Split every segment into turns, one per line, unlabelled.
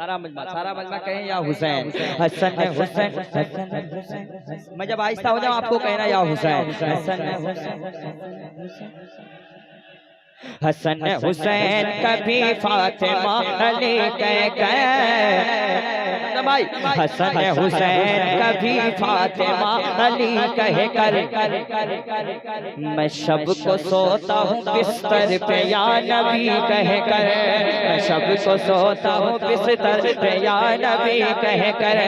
सारा मजमा कहें या हुसैन, हसन हुसैन, हसन हुसैन। मैं जब आहिस्ता हो जाऊं आपको कहना या हुसैन, हसन हुसैन, हसन हुसैन कभी फातिमा अली कह भाई, हसन हुसैन कभी फातिमा अली कह कर, मैं शब को सोता हूँ बिस्तर पे या नबी कह कर, मैं शब को सोता हूँ बिस्तर पे या नबी कह कर।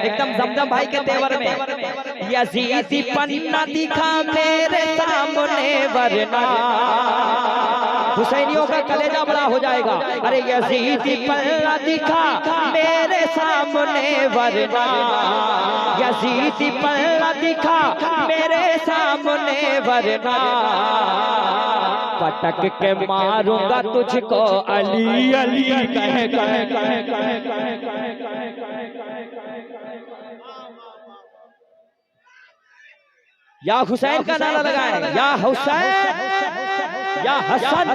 एकदम जमजम भाई के तेवर में यजीदी पन्ना दिखा मेरे सामने वरना, हुसैनियों का कलेजा बड़ा हो जाएगा। अरे यजीदी पन्ना दिखा मेरे सामने वरना, यजीदी पन्ना दिखा मेरे सामने वरना, पटक के मारूंगा तुझको अली अली कह कह। या हुसैन का नारा लगाए, या हुसैन या हसन,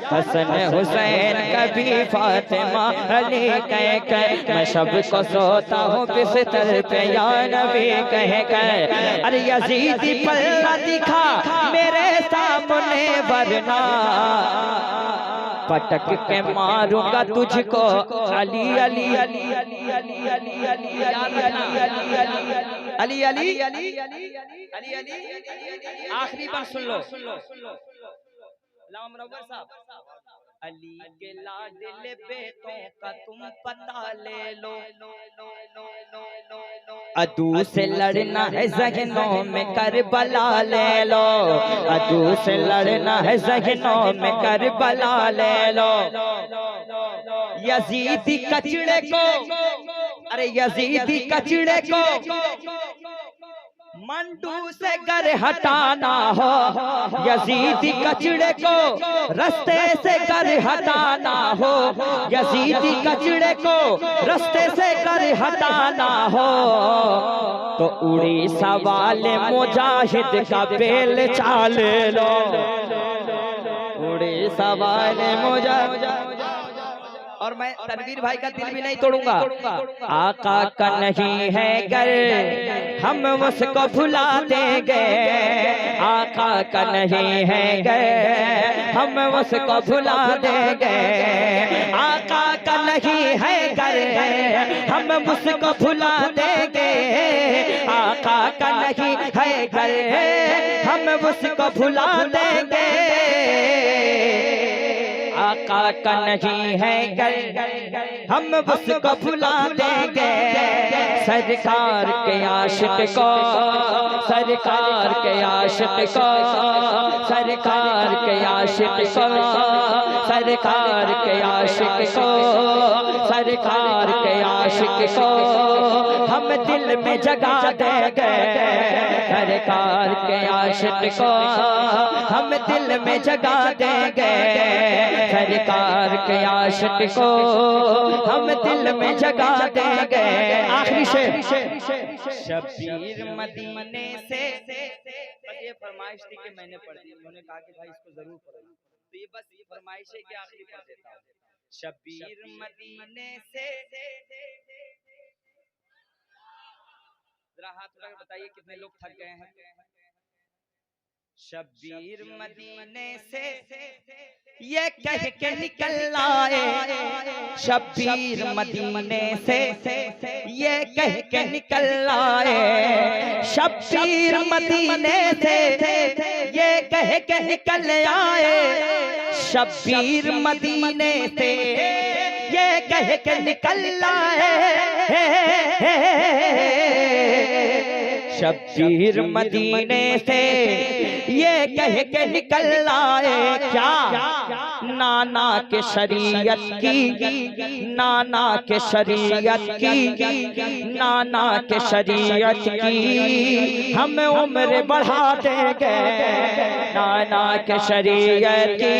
हसन हुसैन कभी फातिमा अली कह कर, मैं शब को सोता हूँ बिस्तर पे या नबी कह कर। अरे यजीदी पल्ला दिखा मेरे सामने वरना, पटक के मारूंगा तुझको अली अली अली अली अली अली अली अली अली अली अली। आखिरी बार सुन लो साहब, अली के लाडले बेटों का तुम पता ले लो, अदू से लड़ना है ज़हनों में करबला ले लो, अदू से लड़ना है ज़हनों में करबला ले लो। यजीदी कचड़े को, अरे यजीदी कचड़े को मंडू से घर हटाना हो, यजीदी कचड़े को रास्ते से घर हटाना हो, यजीदी कचड़े को रास्ते से घर हटाना हो, तो उड़ी सवाल मुजाहिद का बेल चाल लो, उड़ी सवाल मुजाहिद। और मैं तनवीर भाई का दिल भी नहीं तोड़ूंगा। आका का नहीं है घर हम उसको भुला देंगे, आका का नहीं है घर हम उसको भुला देंगे, आका का नहीं है घर हम उसको भुला देंगे, आका का नहीं है घर हम उसको भुला देंगे, आका का नहीं है घर हम उसको भुला देंगे। सरकार के आशिक को, सरकार के आशिक को, सरकार के आशिक को, सरकार के आशिक को, सरकार के आशिक को हम दिल में जगा देंगे, सरकार के आशिक को हम दिल में जगा देंगे, सरकार के आशिक को हम दिल में जगा देंगे। आखिरी शेर, शबीर मदीने से, बस ये फरमाइश थी कि मैंने पढ़ दी, उन्होंने कहा कि भाई इसको जरूर पढ़ना, तो ये बस ये फरमाइश है कि आखिरी पढ़ देता हूँ। शबीर मदीने से, जरा हाथ उठाकर बताइए कितने लोग थक गए हैं। शबीर मदीने से ये कह के निकल आए, शबीर मदीने से ये कह के निकल आए, शबीर मदीने से ये कह के निकल आए, शबीर मदीने से ये कह के निकल आए, शबीर मदीने से ये कह के निकल आए, क्या नाना के शरीयत की, नाना के शरीयत की, नाना के शरीयत की हम उम्र बढ़ा देंगे, नाना के शरीयत की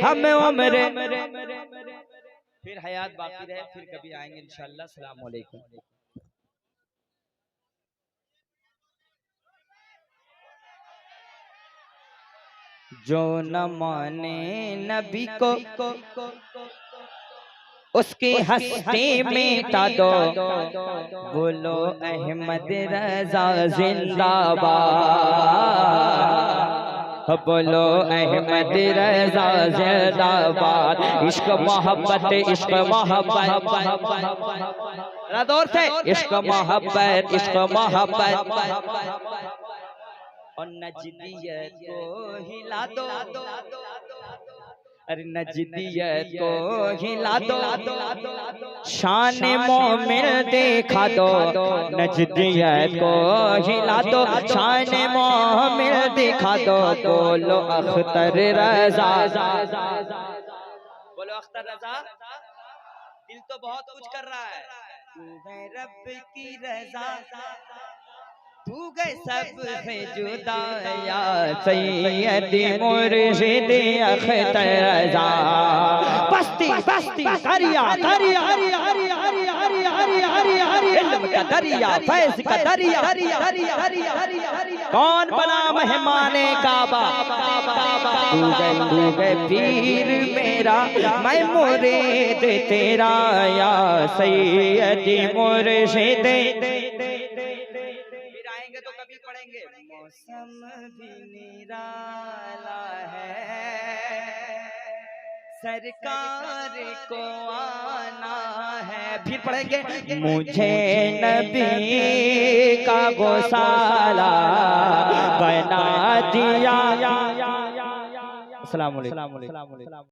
हम उम्र, फिर हयात बाकी रहे, फिर कभी आएंगे इंशाअल्लाह। अस्सलाम वालेकुम। जो न माने नबी को उसकी हस्ती मिटा दो, बोलो अहमद रजा जिंदाबाद, बोलो अहमद रजा जिंदाबाद। इश्क मोहब्बत, इश्क मोहब्बत, दौर से इश्क मोहब्बत, इश्क मोहब्बत। और नजदियत को हिला दो, अरे नजदियत को हिला दो, शान मोमिन दिखा दो, नजदियत को हिला दो, शान मोमिन दिखा दो। बोलो अख्तर रजा, बोलो अख्तर रजा। दिल तो बहुत कुछ कर रहा है, तू है रब की रजा, तू गए सब है जुदा या सैयदी मुर्शिद अख्तर रजा। बस्ती बस्ती दरिया दरिया इल्म का दरिया, फैज़ का दरिया, कौन बना मेहमाने काबा, तू गए पीर मेरा, मैं मुरीद तेरा या सैयदी मुर्शिद। तो कभी पढ़ेंगे मौसम भी निराला है, सरकार को आना है। फिर पढ़ेंगे मुझे नबी का गोसाला बना दिया। अस्सलाम वालेकुम।